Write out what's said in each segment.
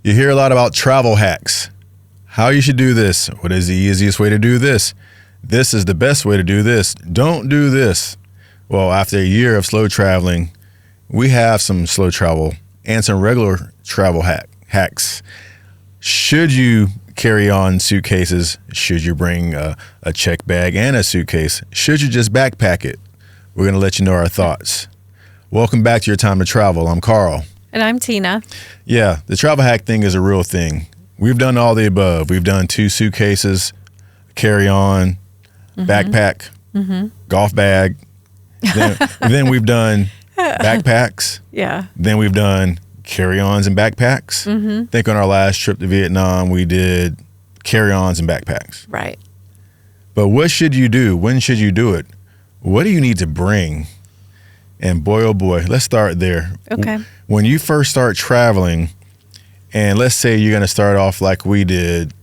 You hear a lot about travel hacks. How you should do this. What is the easiest way to do this? This is the best way to do this. Don't do this. Well, after a year of slow traveling, we have some slow travel and some regular travel hacks. Should you carry on suitcases? Should you bring a check bag and a suitcase? Should you just backpack it? We're going to let you know our thoughts. Welcome back to Your Time to Travel. I'm Carl. And I'm Tina. Yeah, the travel hack thing is a real thing. We've done all the above. We've done 2 suitcases, carry-on, backpack, golf bag. Then we've done backpacks. Yeah. Then we've done carry-ons and backpacks. I think on our last trip to Vietnam, we did carry-ons and backpacks. Right. But what should you do? When should you do it? What do you need to bring? And boy, oh boy, let's start there. Okay. When you first start traveling, and let's say you're going to start off like we did,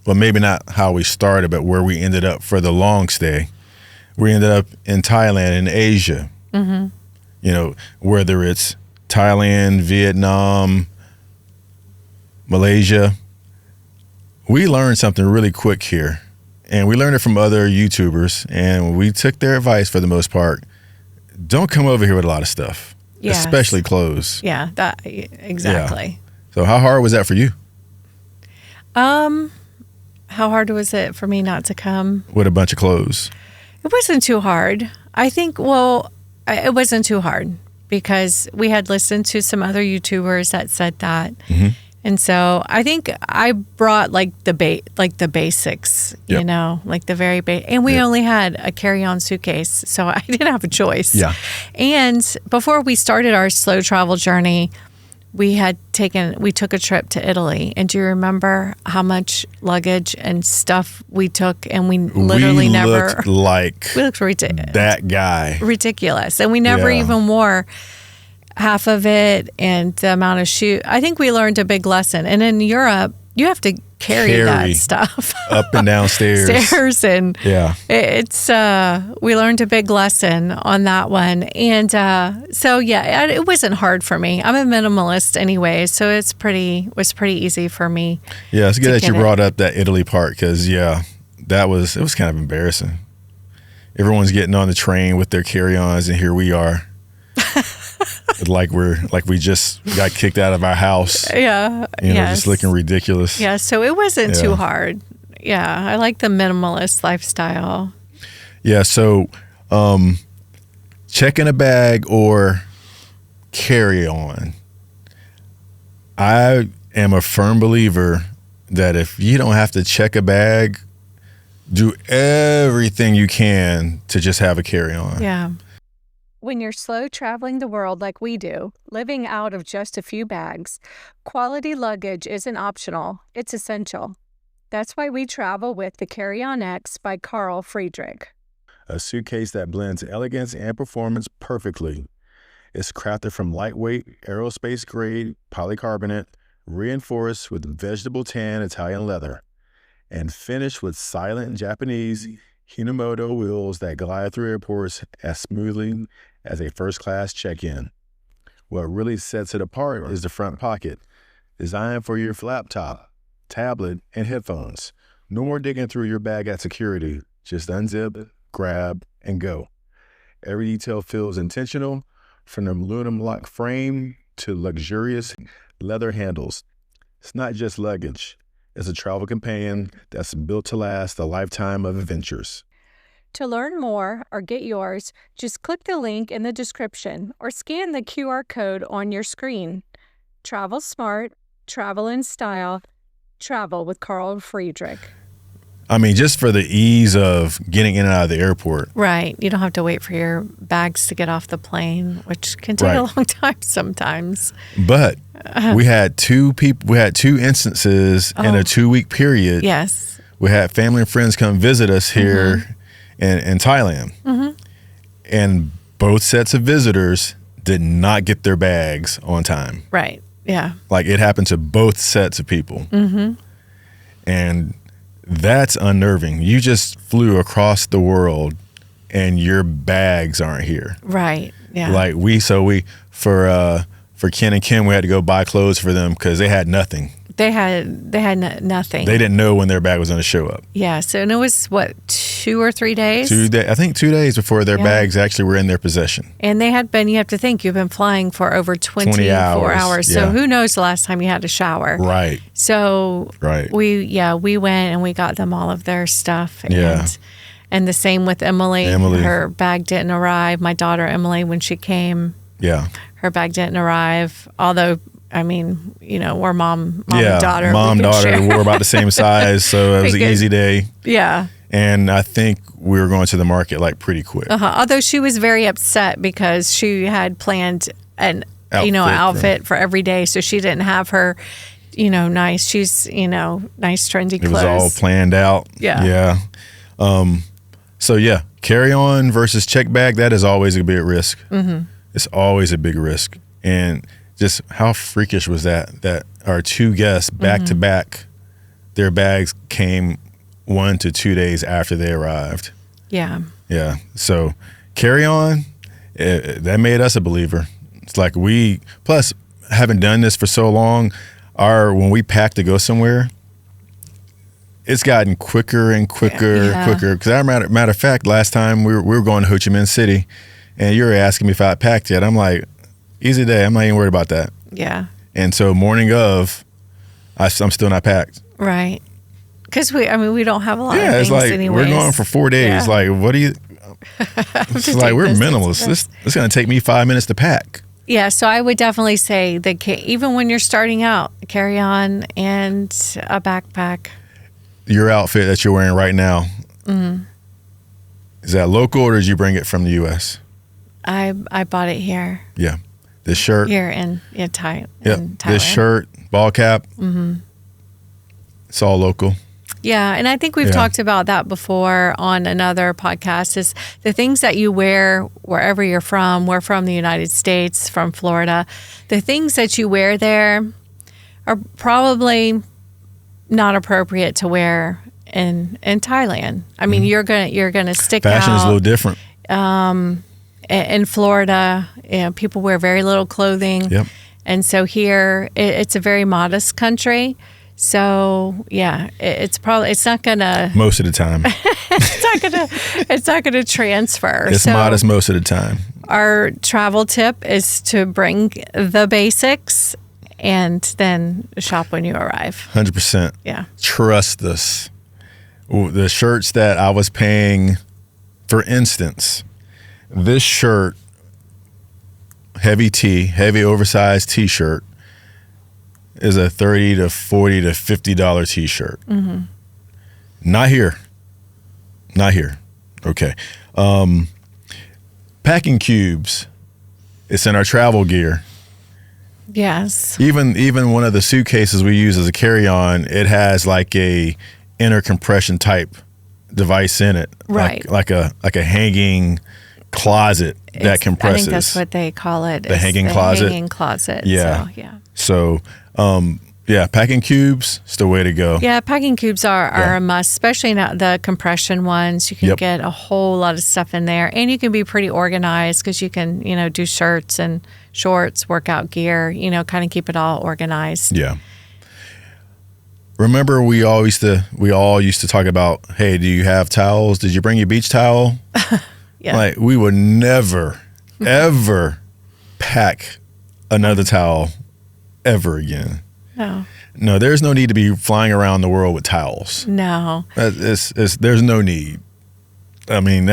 well, maybe not how we started, but where we ended up for the long stay. We ended up in Thailand, in Asia. You know, whether it's Thailand, Vietnam, Malaysia, we learned something really quick here. And we learned it from other YouTubers, and we took their advice for the most part. Don't come over here with a lot of stuff, especially clothes. Yeah, exactly. Yeah. So how hard was that for you? How hard was it for me not to come? With a bunch of clothes. It wasn't too hard. I think, it wasn't too hard because we had listened to some other YouTubers that said that. And so I think I brought like the basics, you know, like the very basic. And we only had a carry-on suitcase, so I didn't have a choice. Yeah. And before we started our slow travel journey, we took a trip to Italy. And do you remember how much luggage and stuff we took? And we literally we looked ridiculous. That guy. Ridiculous. And we never even wore half of it, and the amount of shoe. I think we learned a big lesson. And in Europe, you have to carry that stuff up and down stairs. And it's we learned a big lesson on that one. And so it wasn't hard for me. I'm a minimalist anyway, so it was pretty easy for me. Yeah, it's good that you brought up that Italy part because it was kind of embarrassing. Everyone's getting on the train with their carry-ons, and here we are. like we just got kicked out of our house. Yeah. Just looking ridiculous. Yeah, so it wasn't too hard. Yeah, I like the minimalist lifestyle. Yeah, so checking a bag or carry on. I am a firm believer that if you don't have to check a bag, do everything you can to just have a carry on. Yeah. When you're slow traveling the world like we do, living out of just a few bags, quality luggage isn't optional, it's essential. That's why we travel with the Carry-On X by Carl Friedrik. A suitcase that blends elegance and performance perfectly. It's crafted from lightweight, aerospace-grade polycarbonate, reinforced with vegetable tan Italian leather, and finished with silent Japanese Hinomoto wheels that glide through airports as smoothly as a first-class check-in. What really sets it apart is the front pocket, designed for your laptop, tablet, and headphones. No more digging through your bag at security. Just unzip, grab, and go. Every detail feels intentional, from the aluminum lock frame to luxurious leather handles. It's not just luggage. It's a travel companion that's built to last a lifetime of adventures. To learn more or get yours, just click the link in the description or scan the QR code on your screen. Travel smart, travel in style, travel with Carl Friedrik. I mean, just for the ease of getting in and out of the airport. Right. You don't have to wait for your bags to get off the plane, which can take a long time sometimes. But we had two instances in a 2-week period. Yes. We had family and friends come visit us here in Thailand. And both sets of visitors did not get their bags on time. Right. Yeah. Like it happened to both sets of people. And that's unnerving. You just flew across the world and your bags aren't here. Right. Yeah. Like for Ken and Kim, we had to go buy clothes for them because they had nothing. They had nothing. They didn't know when their bag was going to show up. Yeah. So and it was what, 2 or 3 days? I think 2 days before their bags actually were in their possession. And they had been. You have to think you've been flying for over 24 hours. So who knows the last time you had a shower? Right. So we went and we got them all of their stuff. And the same with Emily. Her bag didn't arrive. My daughter Emily, when she came, her bag didn't arrive. Although, I mean, we're mom and daughter. Mom, daughter, we're about the same size, so it was an easy day. Yeah. And I think we were going to the market like pretty quick. Although she was very upset because she had planned an outfit for every day, so she didn't have her, nice. She's nice trendy clothes. It was all planned out. Yeah. So carry-on versus check bag, that is always a big risk. Mm-hmm. It's always a big risk. And just how freakish was that our 2 guests back to back, their bags came 1 to 2 days after they arrived. Yeah. Yeah. So carry-on, that made us a believer. It's like plus having done this for so long, when we pack to go somewhere, it's gotten quicker and quicker, quicker. Because matter of fact, last time we were going to Ho Chi Minh City, and you were asking me if I had packed yet. I'm like, easy day. I'm not even worried about that. Yeah. And so morning of, I'm still not packed. Right. Because we don't have a lot of things it's like anyways. We're going for 4 days. Like, what do you? It's like we're minimalists. It's going to take me 5 minutes to pack. Yeah, so I would definitely say that even when you're starting out, carry on and a backpack. Your outfit that you're wearing right now, is that local or did you bring it from the U.S.? I bought it here. Yeah. This shirt? Here in Thailand. This shirt, ball cap, it's all local. Yeah, and I think we've talked about that before on another podcast, is the things that you wear wherever you're from. We're from the United States, from Florida. The things that you wear there are probably not appropriate to wear in Thailand. I mean, you're gonna stick out. Fashion is a little different. In Florida, people wear very little clothing. Yep. And so here, it's a very modest country. So it's not gonna. Most of the time. it's not gonna transfer. It's modest most of the time. Our travel tip is to bring the basics and then shop when you arrive. 100%. Yeah. Trust us. The shirts that I was paying, for instance, this shirt, heavy oversized t-shirt, is a $30 to $40 to $50 t-shirt. Mm-hmm. Not here. Okay. Packing cubes. It's in our travel gear. Yes. Even one of the suitcases we use as a carry-on, it has like a inner compression type device in it. Right. Like a hanging closet that compresses. I think that's what they call it. The hanging closet. Hanging closet. Yeah. So, yeah. So, packing cubes is the way to go. Yeah, packing cubes are a must, especially now the compression ones. You can get a whole lot of stuff in there, and you can be pretty organized because you can, do shirts and shorts, workout gear, kind of keep it all organized. Yeah. Remember, we all used to talk about, hey, do you have towels? Did you bring your beach towel? Yeah. Like, we would never, ever pack another towel ever again. No, there's no need to be flying around the world with towels. No. There's no need. I mean,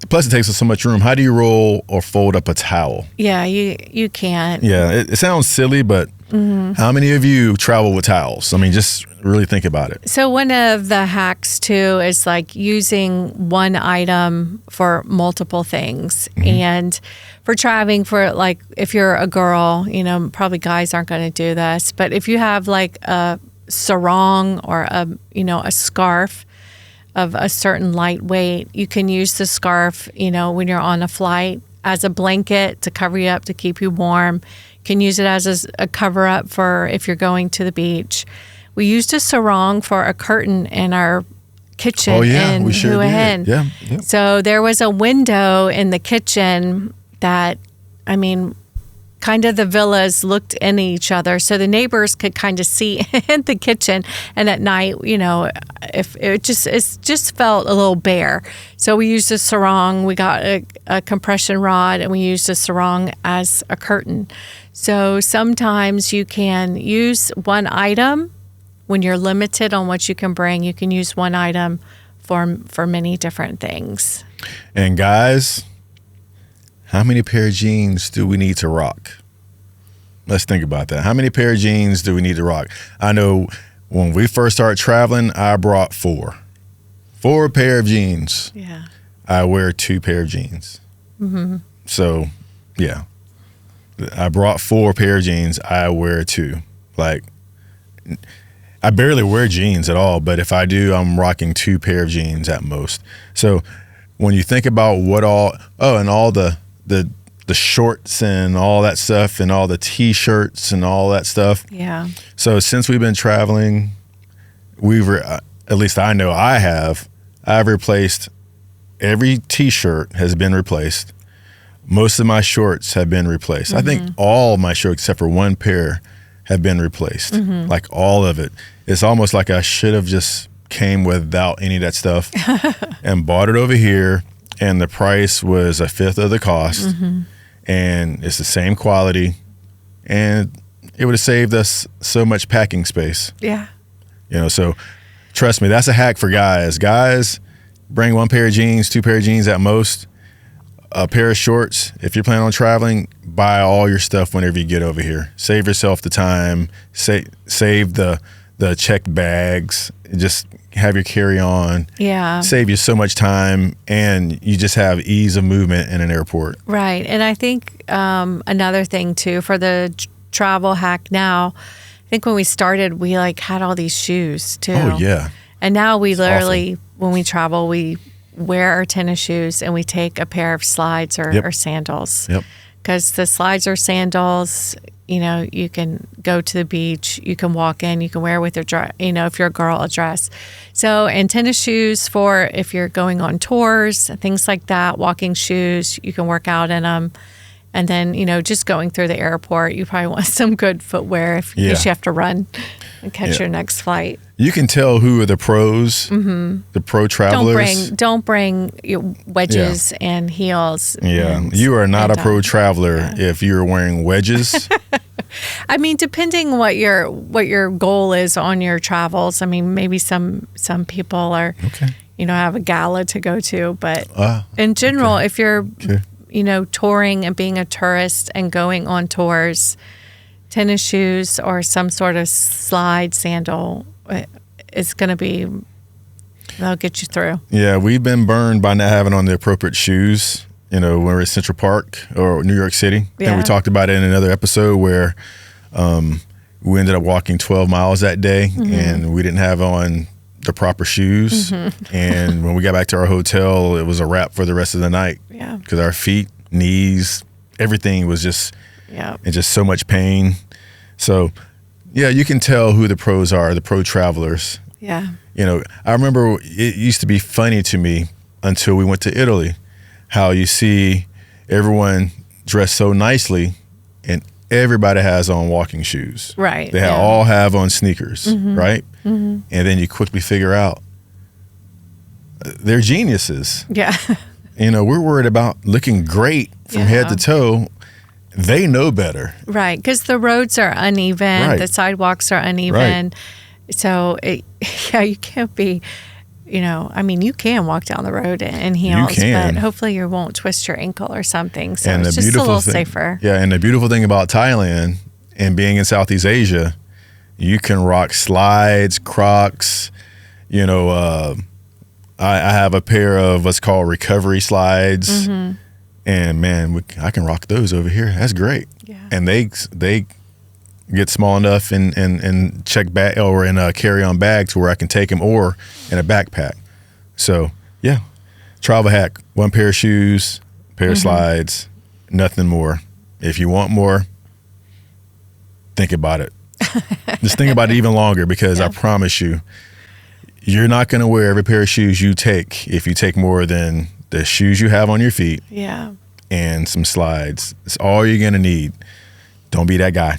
plus it takes up so much room. How do you roll or fold up a towel? Yeah, you can't. Yeah, it sounds silly, but how many of you travel with towels? I mean, just really think about it. So one of the hacks too is like using one item for multiple things. Mm-hmm. And for traveling, for like if you're a girl, probably guys aren't going to do this, but if you have like a sarong or a scarf of a certain lightweight, you can use the scarf, when you're on a flight as a blanket to cover you up, to keep you warm. You can use it as a cover up for if you're going to the beach. We used a sarong for a curtain in our kitchen in we sure Hua did. Hin. Yeah. So there was a window in the kitchen that, I mean, kind of the villas looked in each other, so the neighbors could kind of see in the kitchen. And at night, if it just felt a little bare. So we used a sarong. We got a compression rod, and we used a sarong as a curtain. So sometimes you can use one item when you're limited on what you can bring. You can use one item for many different things. And guys, how many pair of jeans do we need to rock? Let's think about that. How many pair of jeans do we need to rock? I know when we first started traveling, I brought 4 pair of jeans. Yeah. I wear 2 pair of jeans. Mm-hmm. So, yeah. I brought 4 pair of jeans. I wear 2. Like, I barely wear jeans at all, but if I do, I'm rocking 2 pair of jeans at most. So when you think about what all, and all the shorts and all that stuff and all the T-shirts and all that stuff. Yeah. So since we've been traveling, at least I know I've replaced every T-shirt has been replaced. Most of my shorts have been replaced. Mm-hmm. I think all my shorts except for 1 pair have been replaced. Mm-hmm. Like all of it. It's almost like I should have just came without any of that stuff and bought it over here, and the price was 1/5 of the cost. Mm-hmm. And it's the same quality, and it would have saved us so much packing space. Yeah. So trust me, that's a hack for guys. Guys, bring 1 pair of jeans, 2 pair of jeans at most, a pair of shorts. If you're planning on traveling, buy all your stuff whenever you get over here. Save yourself the time, save the checked bags, just have your carry-on. Yeah. Save you so much time, and you just have ease of movement in an airport. Right. And I think another thing too for the travel hack now, I think when we started, we had all these shoes too. Oh yeah. And now we literally, when we travel, we wear our tennis shoes and we take a pair of slides or sandals. Yep. Because the slides or sandals, you can go to the beach, you can walk in, you can wear with your dress, if you're a girl, a dress. So, and tennis shoes for if you're going on tours, things like that, walking shoes, you can work out in them. And then, just going through the airport, you probably want some good footwear in case you have to run and catch your next flight. You can tell who are the pros, the pro travelers. Don't bring wedges and heels. Yeah, you are not a pro traveler if you're wearing wedges. I mean, depending what your goal is on your travels. I mean, maybe some people are, have a gala to go to, but in general, if you're touring and being a tourist and going on tours, tennis shoes or some sort of slide sandal is going to they'll get you through. Yeah, we've been burned by not having on the appropriate shoes, when we're at Central Park or New York City. Yeah. And we talked about it in another episode where we ended up walking 12 miles that day, and we didn't have on the proper shoes. And when we got back to our hotel, it was a wrap for the rest of the night. Yeah. Because our feet, knees, everything was just in just so much pain. So, yeah, you can tell who the pros are, the pro travelers. Yeah. I remember it used to be funny to me until we went to Italy, how you see everyone dressed so nicely and everybody has on walking shoes. Right. They all have on sneakers, right? Mm-hmm. And then you quickly figure out they're geniuses. Yeah. We're worried about looking great from head to toe. They know better. Right. Because the roads are uneven. Right. The sidewalks are uneven. Right. So, you can't be, you can walk down the road in heels, but hopefully you won't twist your ankle or something. So it's just a little safer. Yeah. And the beautiful thing about Thailand and being in Southeast Asia, you can rock slides, Crocs, I have a pair of what's called recovery slides. Mm-hmm. And man, I can rock those over here. That's great. Yeah. And they get small enough in check bag or in a carry-on bag to where I can take them, or in a backpack. So yeah, travel hack: 1 pair of shoes, pair of slides, nothing more. If you want more, think about it. Just think about it even longer, because I promise you, you're not going to wear every pair of shoes you take if you take more than the shoes you have on your feet, and some slides. It's all you're going to need. Don't be that guy.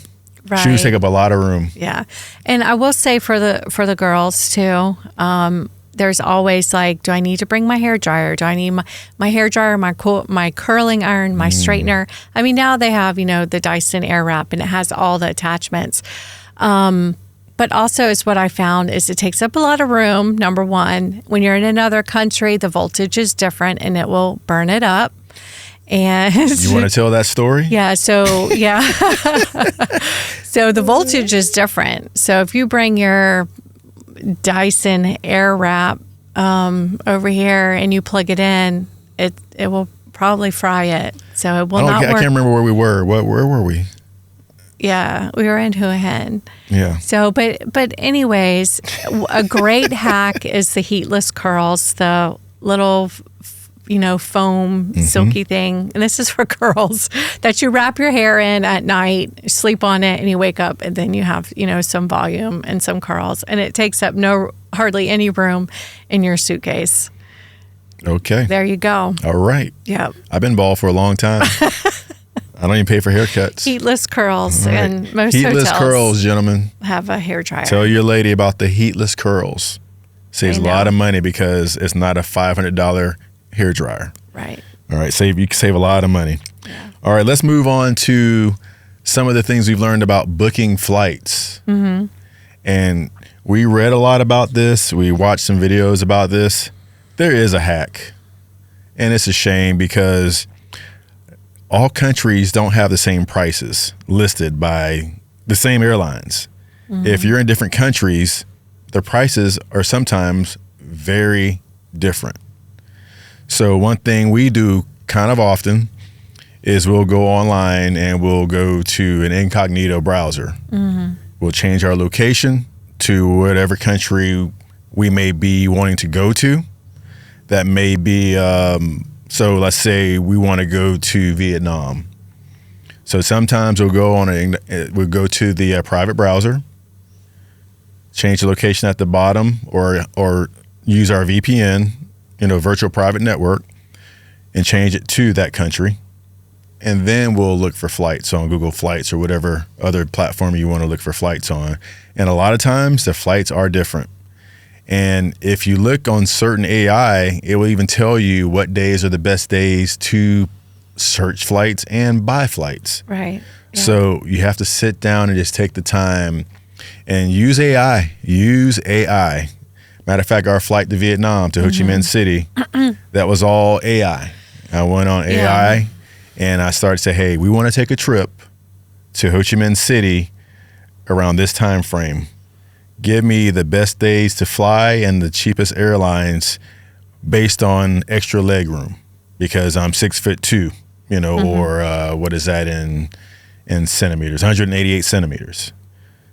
Right. Shoes take up a lot of room. Yeah. And I will say for the girls too, there's always like, do I need to bring my hair dryer? Do I need my hair dryer, my curling iron, my straightener? I mean, now they have, the Dyson Airwrap, and it has all the attachments. But also is what I found is it takes up a lot of room, number one. When you're in another country, the voltage is different and it will burn it up. And you want to tell that story? Yeah. So, yeah. So the voltage is different. So if you bring your Dyson Airwrap over here and you plug it in, it will probably fry it. So it will not work. I can't remember where we were. Where were we? Yeah, we were in Hua Hin. Yeah. So, but anyways, a great hack is the heatless curls, the little, foam silky thing. And this is for girls that you wrap your hair in at night, sleep on it, and you wake up, and then you have, some volume and some curls, and it takes up hardly any room in your suitcase. Okay. There you go. All right. Yep. I've been bald for a long time. I don't even pay for haircuts. Heatless curls, right. And most heatless hotels curls, gentlemen. have a hair dryer. Tell your lady about the heatless curls. Saves a lot of money because it's not a $500 hair dryer. Right. All right. You can save a lot of money. Yeah. All right. Let's move on to some of the things we've learned about booking flights. Mm-hmm. And we read a lot about this. We watched some videos about this. There is a hack. And it's a shame because all countries don't have the same prices listed by the same airlines. Mm-hmm. If you're in different countries, the prices are sometimes very different. So one thing we do kind of often is we'll go online and we'll go to an incognito browser. Mm-hmm. We'll change our location to whatever country we may be wanting to go to. That may be, so let's say we want to go to Vietnam. So sometimes we'll go to the private browser, change the location at the bottom, or use our VPN, virtual private network, and change it to that country. And then we'll look for flights on Google Flights or whatever other platform you want to look for flights on. And a lot of times the flights are different. And if you look on certain AI, it will even tell you what days are the best days to search flights and buy flights. Right. Yeah. So you have to sit down and just take the time and use AI. Use AI. Matter of fact, our flight to Vietnam, to Ho Chi Minh City, that was all AI. I went on AI and I started to say, hey, we want to take a trip to Ho Chi Minh City around this time frame. Give me the best days to fly and the cheapest airlines based on extra leg room because I'm 6'2", or what is that in centimeters, 188 centimeters.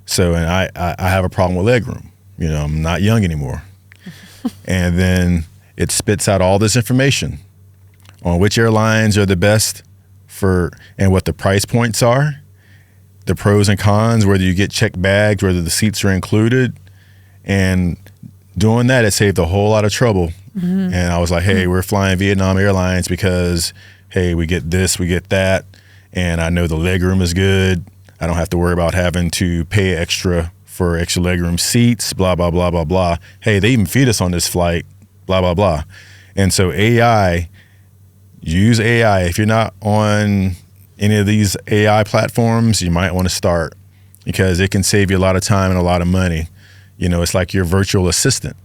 So, and I have a problem with leg room. I'm not young anymore. And then it spits out all this information on which airlines are the best and what the price points are. The pros and cons, whether you get checked bags, whether the seats are included. And doing that, it saved a whole lot of trouble. Mm-hmm. And I was like, hey, we're flying Vietnam Airlines because, hey, we get this, we get that. And I know the legroom is good. I don't have to worry about having to pay extra for extra legroom seats, blah, blah, blah, blah, blah. Hey, they even feed us on this flight, blah, blah, blah. And so use AI. If you're not on any of these AI platforms, you might want to start because it can save you a lot of time and a lot of money. It's like your virtual assistant.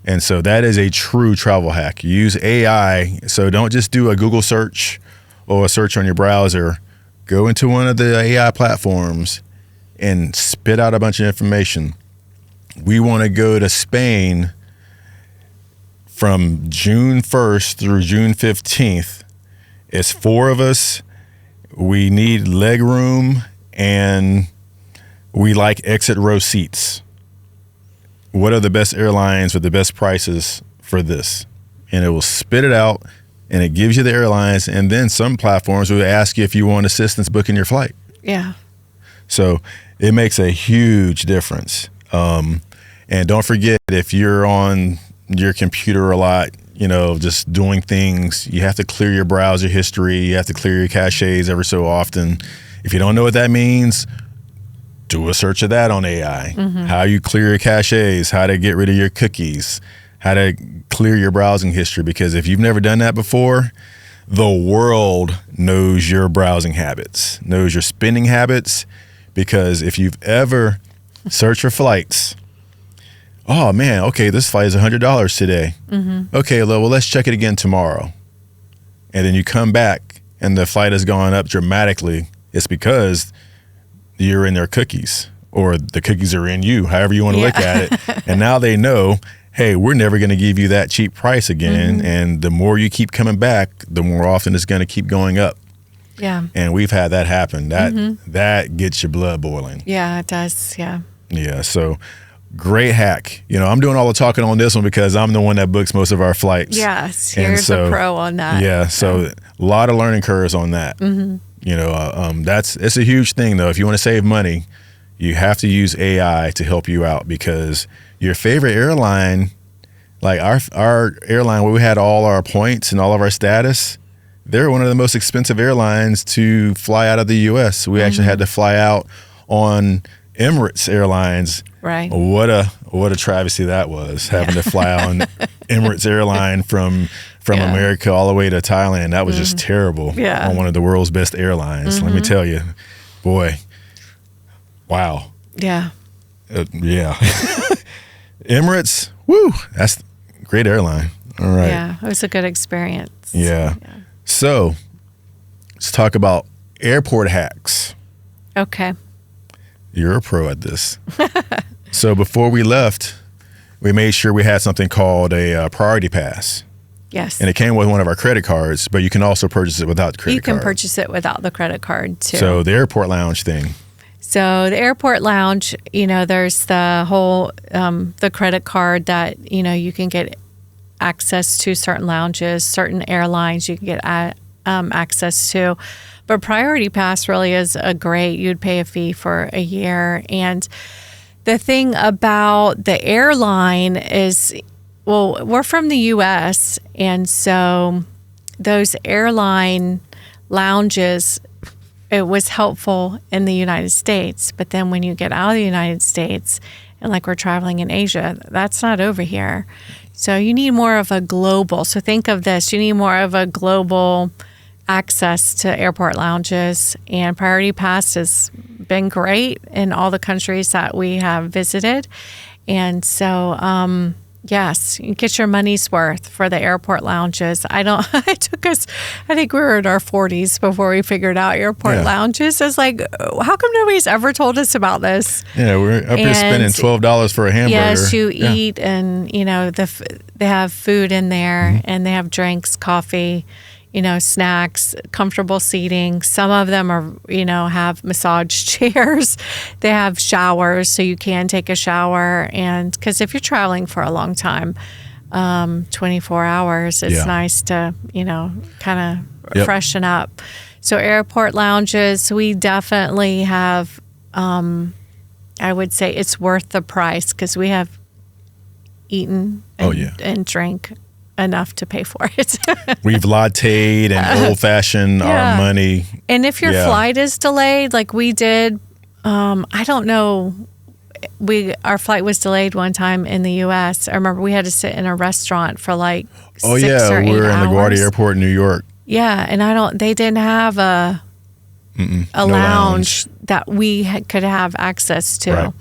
And so that is a true travel hack. Use AI. So don't just do a Google search or a search on your browser. Go into one of the AI platforms and spit out a bunch of information. We want to go to Spain from June 1st through June 15th. It's 4 of us. We need leg room and we like exit row seats. What are the best airlines with the best prices for this? And it will spit it out and it gives you the airlines. And then some platforms will ask you if you want assistance booking your flight. Yeah. So it makes a huge difference. And don't forget, if you're on your computer a lot, just doing things, you have to clear your browser history. You have to clear your caches every so often. If you don't know what that means, do a search of that on AI. How you clear your caches, how to get rid of your cookies, how to clear your browsing history. Because if you've never done that before, the world knows your browsing habits, knows your spending habits. Because if you've ever searched for flights, oh man, okay, this flight is $100 today. Okay, well, let's check it again tomorrow. And then you come back and the flight has gone up dramatically. It's because you're in their cookies, or the cookies are in you, however you want to look at it. And now they know, hey, we're never going to give you that cheap price again. And the more you keep coming back, the more often it's going to keep going up. Yeah. And we've had that happen. That gets your blood boiling. Yeah, it does. Yeah. Yeah. So great hack. You know, I'm doing all the talking on this one because I'm the one that books most of our flights. Yes. Here's a pro on that. Yeah. So a lot of learning curves on that. You know, it's a huge thing though. If you want to save money, you have to use AI to help you out, because your favorite airline, like our airline where we had all our points and all of our status, they're one of the most expensive airlines to fly out of the U.S. We actually had to fly out on Emirates Airlines. Right. What a travesty that was, having to fly on Emirates Airline from America all the way to Thailand. That was just terrible. Yeah. On one of the world's best airlines. Let me tell you, boy, wow. Yeah. Yeah. Emirates, woo, that's a great airline. All right. Yeah, it was a good experience. Yeah. So let's talk about airport hacks. Okay. You're a pro at this. So before we left, we made sure we had something called a priority pass. Yes. And it came with one of our credit cards, but you can also purchase it without the credit card. You can purchase it without the credit card too. So the airport lounge thing. So the airport lounge, you know, there's the whole, the credit card that, you know, you can get access to certain lounges, certain airlines you can get access to. But Priority Pass really is you'd pay a fee for a year. And the thing about the airline is, well, we're from the U.S., and so those airline lounges, it was helpful in the United States. But then when you get out of the United States, and like we're traveling in Asia, that's not over here. So you need more of a global. So think of this, you need more of a global access to airport lounges. And Priority Pass has been great in all the countries that we have visited. And so, yes, you get your money's worth for the airport lounges. It took us, I think we were in our 40s before we figured out airport lounges. It's like, how come nobody's ever told us about this? Yeah, we're up here spending $12 for a hamburger. Yes, you eat, and, you know, they have food in there, and they have drinks, coffee, you know, snacks, comfortable seating. Some of them are, you know, have massage chairs. They have showers, so you can take a shower. And because if you're traveling for a long time, 24 hours, it's nice to, you know, kind of freshen up. So airport lounges, we definitely have, I would say it's worth the price, because we have eaten and drank enough to pay for it. We've latte'd and old-fashioned our money. And if your flight is delayed, like we did, I don't know, our flight was delayed one time in the U.S. I remember we had to sit in a restaurant for like 6 or 8 hours. We were in LaGuardia Airport in New York. Yeah, and they didn't have a lounge that we could have access to. Right.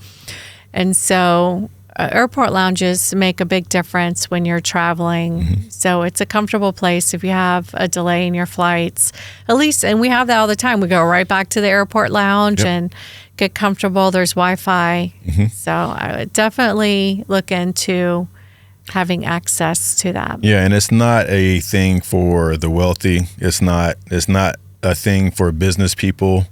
And so airport lounges make a big difference when you're traveling. So it's a comfortable place if you have a delay in your flights. At least, and we have that all the time. We go right back to the airport lounge and get comfortable. There's Wi-Fi. So I would definitely look into having access to that. Yeah, and it's not a thing for the wealthy. It's not a thing for business people.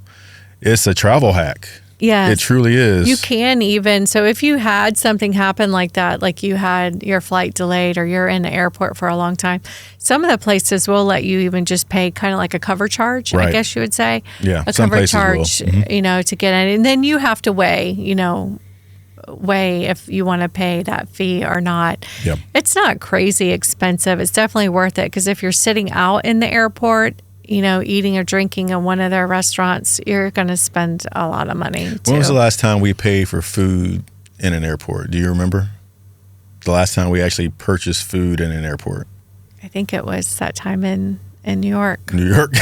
It's a travel hack. Yes. It truly is. You can even, so if you had something happen like that, like you had your flight delayed or you're in the airport for a long time, some of the places will let you even just pay kind of like a cover charge, I guess you would say. Yeah, a cover charge, you know, to get in. And then you have to weigh if you want to pay that fee or not. It's not crazy expensive. It's definitely worth it, because if you're sitting out in the airport, eating or drinking in one of their restaurants, you're going to spend a lot of money too. When was the last time we paid for food in an airport? Do you remember? The last time we actually purchased food in an airport? I think it was that time in New York. New York?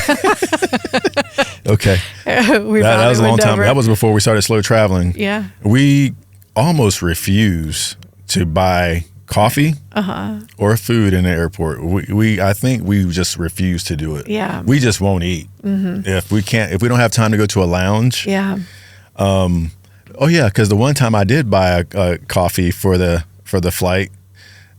Okay. That was a long time. That was before we started slow traveling. Yeah. We almost refuse to buy coffee or food in the airport. I think we just refuse to do it. Yeah. We just won't eat. If we don't have time to go to a lounge. Yeah. Oh yeah, because the one time I did buy a coffee for the flight,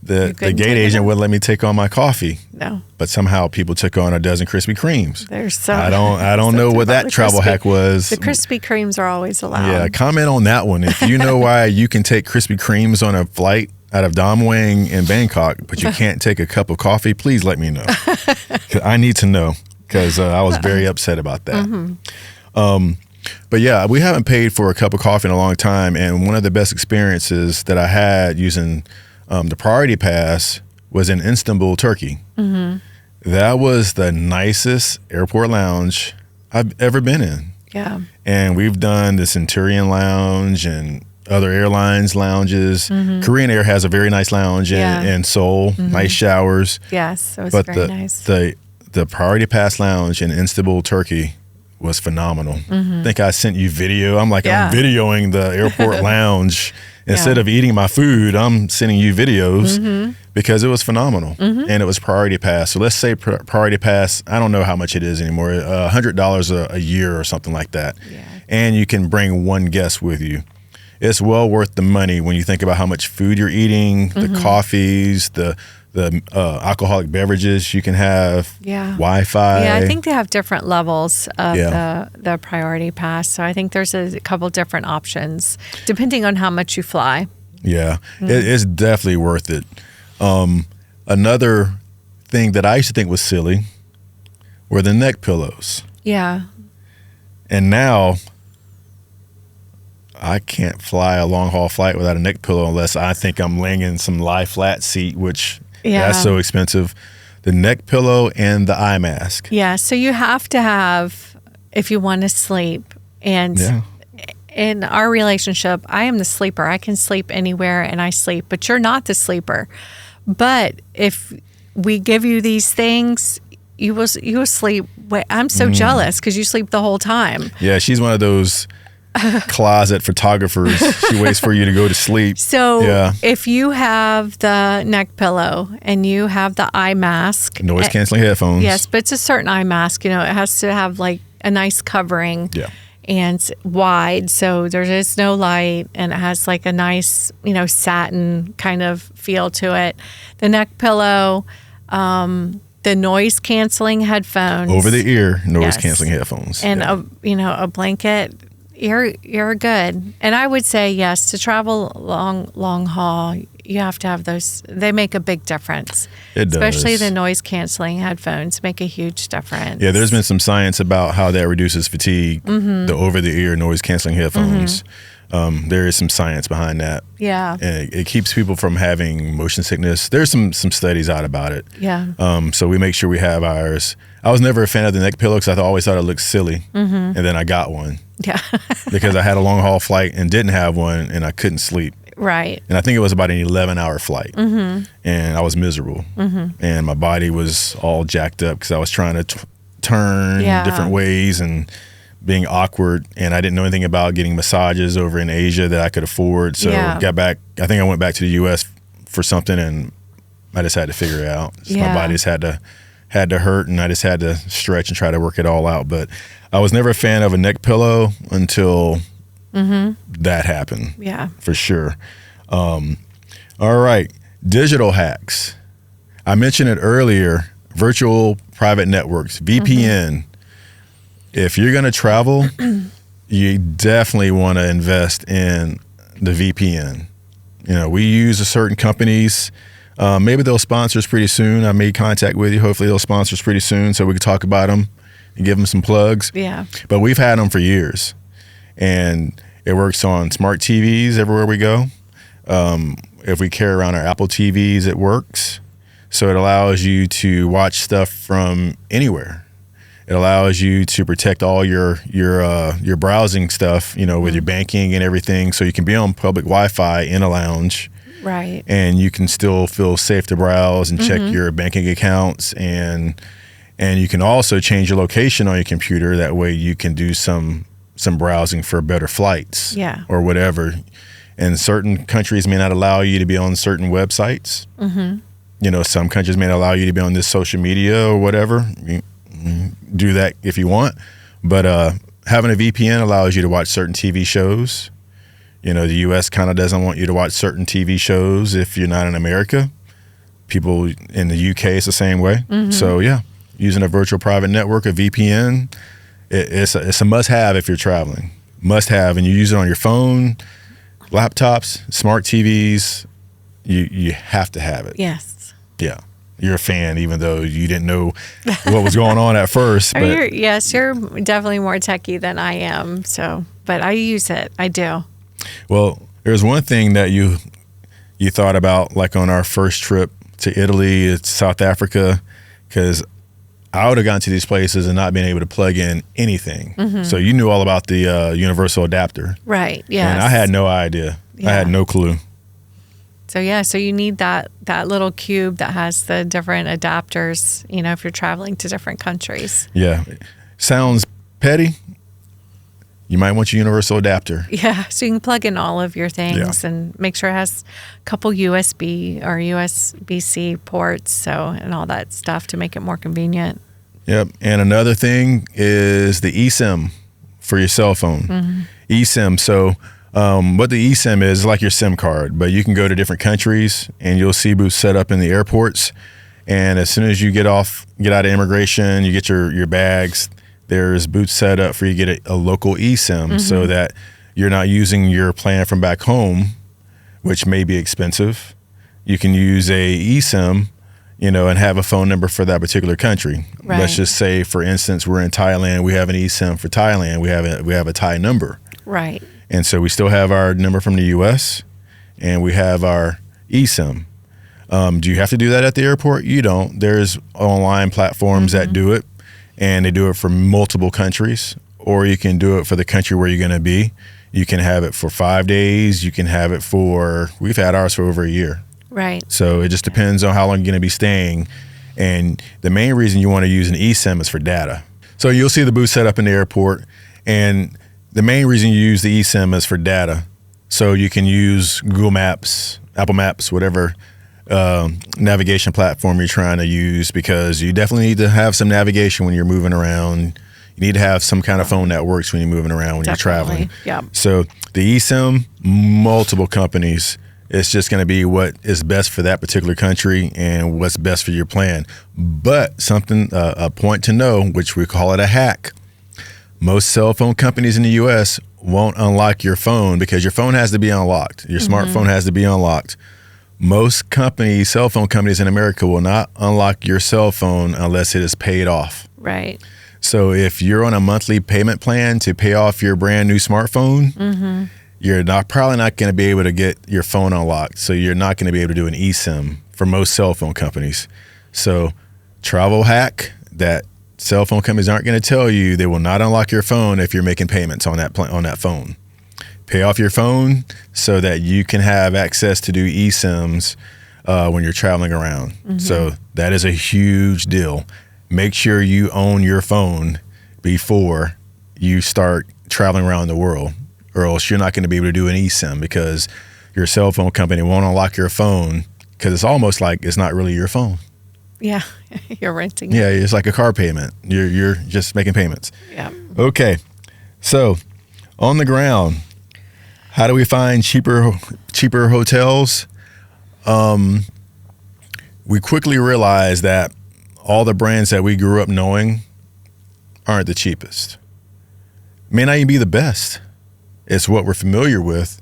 the gate agent wouldn't let me take on my coffee. No. But somehow people took on a dozen Krispy Kremes. I don't know what that travel hack was. The Krispy Kremes are always allowed. Yeah, comment on that one. If you know why you can take Krispy Kremes on a flight out of Dam Wang in Bangkok, but you can't take a cup of coffee, please let me know. 'Cause I need to know, because I was very upset about that. But yeah, we haven't paid for a cup of coffee in a long time, and one of the best experiences that I had using the Priority Pass was in Istanbul, Turkey. That was the nicest airport lounge I've ever been in. Yeah. And we've done the Centurion Lounge and other airlines lounges. Korean Air has a very nice lounge in Seoul, nice showers. Yes, it was but very nice. The Priority Pass lounge in Istanbul, Turkey was phenomenal. I think I sent you video. I'm videoing the airport lounge. Instead of eating my food, I'm sending you videos because it was phenomenal. And it was Priority Pass. So let's say Priority Pass, I don't know how much it is anymore, $100 a year or something like that. Yeah. And you can bring one guest with you. It's well worth the money when you think about how much food you're eating, the coffees, the alcoholic beverages you can have, Wi-Fi. Yeah, I think they have different levels of the Priority Pass. So I think there's a couple different options depending on how much you fly. Yeah, it's definitely worth it. Another thing that I used to think was silly were the neck pillows. Yeah. And now I can't fly a long haul flight without a neck pillow unless I think I'm laying in some lie flat seat, which that's so expensive. The neck pillow and the eye mask. Yeah, so you have to have if you want to sleep. And in our relationship, I am the sleeper. I can sleep anywhere and I sleep, but you're not the sleeper. But if we give you these things, you will sleep. I'm so jealous because you sleep the whole time. Yeah, she's one of those closet photographers. She waits for you to go to sleep. So if you have the neck pillow and you have the eye mask, noise canceling headphones. Yes, but it's a certain eye mask. It has to have like a nice covering. Yeah. And wide, so there is no light, and it has like a nice, satin kind of feel to it. The neck pillow, the noise canceling headphones, over the ear noise canceling headphones, and a blanket. You're good. And I would say yes, to travel long haul, you have to have those. They make a big difference. It does. Especially the noise canceling headphones make a huge difference. Yeah, there's been some science about how that reduces fatigue. The over the ear noise canceling headphones. There is some science behind that. Yeah. And it keeps people from having motion sickness. There's some studies out about it. Yeah. So we make sure we have ours. I was never a fan of the neck pillow because I always thought it looked silly. And then I got one. Yeah. Because I had a long haul flight and didn't have one and I couldn't sleep. Right. And I think it was about an 11-hour flight. And I was miserable. And my body was all jacked up because I was trying to turn different ways and being awkward. And I didn't know anything about getting massages over in Asia that I could afford. So got back. I think I went back to the U.S. for something and I just had to figure it out. So my body just had to hurt and I just had to stretch and try to work it all out. But I was never a fan of a neck pillow until that happened. Yeah. For sure. All right. Digital hacks. I mentioned it earlier. Virtual private networks, VPN. If you're going to travel, you definitely want to invest in the VPN. We use certain companies. Maybe they'll sponsor us pretty soon. I made contact with you. Hopefully they'll sponsor us pretty soon so we can talk about them and give them some plugs. Yeah. But we've had them for years. And it works on smart TVs everywhere we go. If we carry around our Apple TVs, it works. So it allows you to watch stuff from anywhere. It allows you to protect all your browsing stuff, with your banking and everything, so you can be on public Wi-Fi in a lounge. Right. And you can still feel safe to browse and check your banking accounts, and you can also change your location on your computer. That way you can do some browsing for better flights or whatever. And certain countries may not allow you to be on certain websites. Some countries may not allow you to be on this social media or whatever. Do that if you want, but having a VPN allows you to watch certain TV shows. The U.S. kind of doesn't want you to watch certain TV shows if you're not in America. People in the UK, it's the same way. So yeah, using a virtual private network, a VPN, it's a must-have if you're traveling. Must-have, and you use it on your phone, laptops, smart TVs. You have to have it. Yes. Yeah. You're a fan, even though you didn't know what was going on at first. But you're definitely more techie than I am. So, but I use it. I do. Well, there's one thing that you thought about, like on our first trip to Italy, it's South Africa, because I would have gotten to these places and not been able to plug in anything. So you knew all about the universal adapter. Right. Yeah. And I had no idea. Yeah. I had no clue. So you need that little cube that has the different adapters, if you're traveling to different countries. Yeah. Sounds petty. You might want your universal adapter. Yeah. So you can plug in all of your things and make sure it has a couple USB or USB-C ports, and all that stuff to make it more convenient. Yep. And another thing is the eSIM for your cell phone. eSIM. So what the eSIM is like your SIM card, but you can go to different countries and you'll see booths set up in the airports. And as soon as you get out of immigration, you get your bags, there's booths set up for you to get a local eSIM so that you're not using your plan from back home, which may be expensive. You can use a eSIM, and have a phone number for that particular country. Right. Let's just say, for instance, we're in Thailand, we have an eSIM for Thailand, we have a Thai number. Right. And so we still have our number from the U.S. and we have our eSIM. Do you have to do that at the airport? You don't. There's online platforms that do it, and they do it for multiple countries, or you can do it for the country where you're going to be. You can have it for 5 days. You can have it we've had ours for over a year. Right. So it just depends on how long you're going to be staying. And the main reason you want to use an eSIM is for data. So you'll see the booth set up in the airport, and the main reason you use the eSIM is for data. So you can use Google Maps, Apple Maps, whatever navigation platform you're trying to use, because you definitely need to have some navigation when you're moving around. You need to have some kind of phone that works when you're moving around, when you're traveling. Yeah. So the eSIM, multiple companies. It's just going to be what is best for that particular country and what's best for your plan. But a point to know, which we call it a hack. Most cell phone companies in the U.S. won't unlock your phone because your phone has to be unlocked. Your smartphone has to be unlocked. Most cell phone companies in America will not unlock your cell phone unless it is paid off. Right. So if you're on a monthly payment plan to pay off your brand new smartphone, you're probably not going to be able to get your phone unlocked. So you're not going to be able to do an eSIM for most cell phone companies. So travel hack that cell phone companies aren't going to tell you: they will not unlock your phone if you're making payments on that phone. Pay off your phone so that you can have access to do eSIMs when you're traveling around. So that is a huge deal. Make sure you own your phone before you start traveling around the world, or else you're not going to be able to do an eSIM because your cell phone company won't unlock your phone, because it's almost like it's not really your phone. Yeah, you're renting it. Yeah, it's like a car payment. You're just making payments. Yeah. Okay, so on the ground, how do we find cheaper hotels? We quickly realized that all the brands that we grew up knowing aren't the cheapest. May not even be the best. It's what we're familiar with,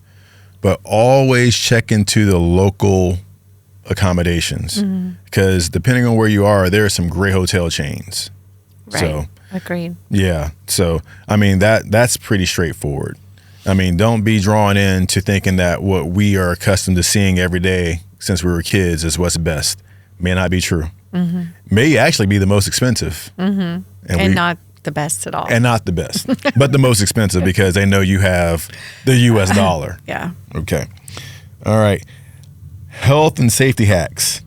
but always check into the local accommodations, because depending on where you are, there are some great hotel chains. Right. So, agreed. Yeah. So, I mean, that's pretty straightforward. I mean, don't be drawn into thinking that what we are accustomed to seeing every day since we were kids is what's best. May not be true. may actually be the most expensive. And not the best at all. And not the best, but the most expensive because they know you have the U.S. dollar. Yeah. Okay. All right. Health and safety hacks.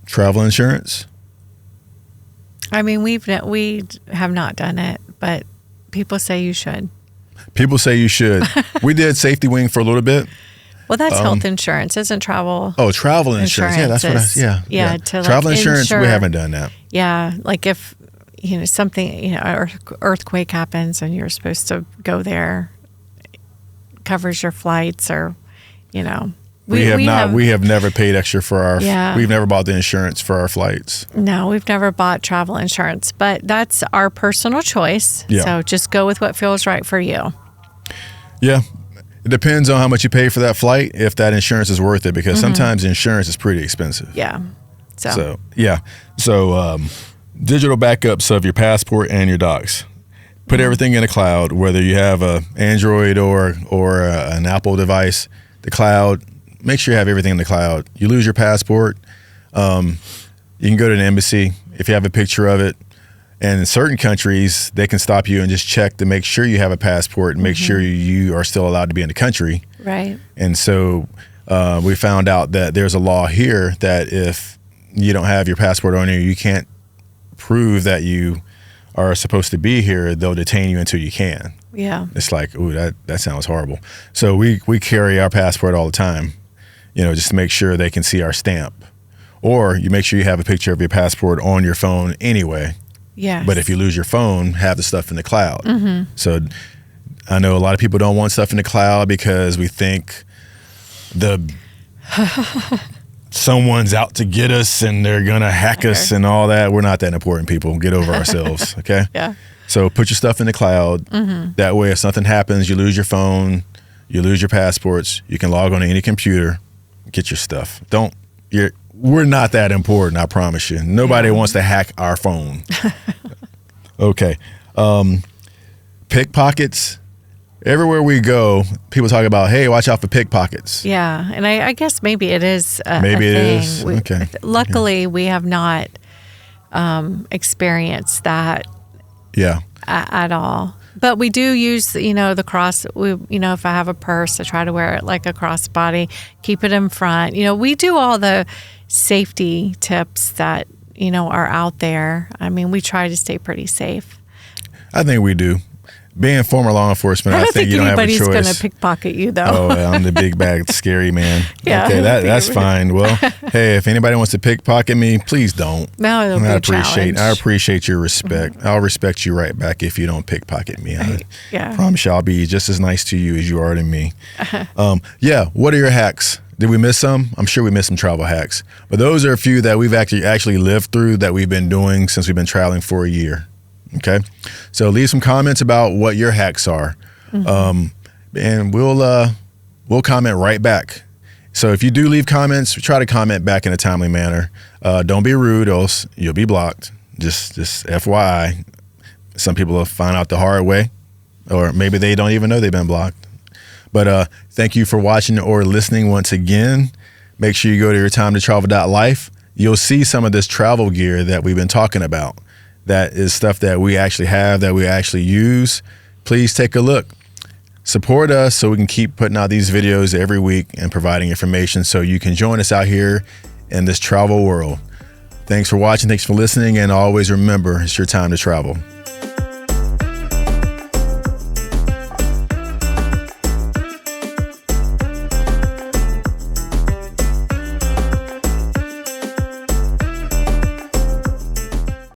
Travel insurance. I mean, we have not done it, but people say you should. People say you should. We did Safety Wing for a little bit. Well, that's health insurance, isn't travel? Oh, travel insurance. Yeah, that's what yeah. To travel like insurance, we haven't done that. Yeah, like if something, earthquake happens and you're supposed to go there, covers your flights, or we have never paid extra for our. Yeah. We've never bought the insurance for our flights. No, we've never bought travel insurance, but that's our personal choice. Yeah. So just go with what feels right for you. Yeah. It depends on how much you pay for that flight, if that insurance is worth it, because sometimes insurance is pretty expensive. Yeah. So digital backups of your passport and your docs. Put everything in a cloud, whether you have a Android or an Apple device. The cloud, make sure you have everything in the cloud. You lose your passport, you can go to an embassy if you have a picture of it. And in certain countries, they can stop you and just check to make sure you have a passport and make sure you are still allowed to be in the country. Right. And so we found out that there's a law here that if you don't have your passport on you, you can't prove that you are supposed to be here. They'll detain you until you can. Yeah. It's like, ooh, that sounds horrible. So we carry our passport all the time, just to make sure they can see our stamp. Or you make sure you have a picture of your passport on your phone anyway. Yes. But if you lose your phone, have the stuff in the cloud. So I know a lot of people don't want stuff in the cloud because we think someone's out to get us and they're going to hack us and all that. We're not that important, people. Get over ourselves, okay? Yeah. So put your stuff in the cloud. That way, if something happens, you lose your phone, you lose your passports, you can log on to any computer, get your stuff. We're not that important, I promise you. Nobody wants to hack our phone. Okay. Pickpockets. Everywhere we go, people talk about, hey, watch out for pickpockets. Yeah. And I guess maybe it is a it thing. is. Okay. Luckily, we have not experienced that at all. But we do use, the cross. If I have a purse, I try to wear it like a crossbody, keep it in front. We do all the safety tips that, are out there. I mean, we try to stay pretty safe. I think we do. Being former law enforcement, I think you don't have a choice. I don't think anybody's going to pickpocket you, though. Oh, I'm the big bag, scary man. Yeah, okay, that's fine. Well, hey, if anybody wants to pickpocket me, please don't. No, it'll be a challenge. I appreciate your respect. I'll respect you right back if you don't pickpocket me. I promise you I'll be just as nice to you as you are to me. What are your hacks? Did we miss some? I'm sure we missed some travel hacks. But those are a few that we've actually lived through that we've been doing since we've been traveling for a year. Okay, so leave some comments about what your hacks are, and we'll comment right back. So if you do leave comments, try to comment back in a timely manner. Don't be rude, else you'll be blocked. Just FYI. Some people will find out the hard way, or maybe they don't even know they've been blocked. But thank you for watching or listening once again. Make sure you go to yourtimetotravel.life. You'll see some of this travel gear that we've been talking about. That is stuff that we actually have, that we actually use. Please take a look. Support us so we can keep putting out these videos every week and providing information so you can join us out here in this travel world. Thanks for watching. Thanks for listening. And always remember, it's your time to travel.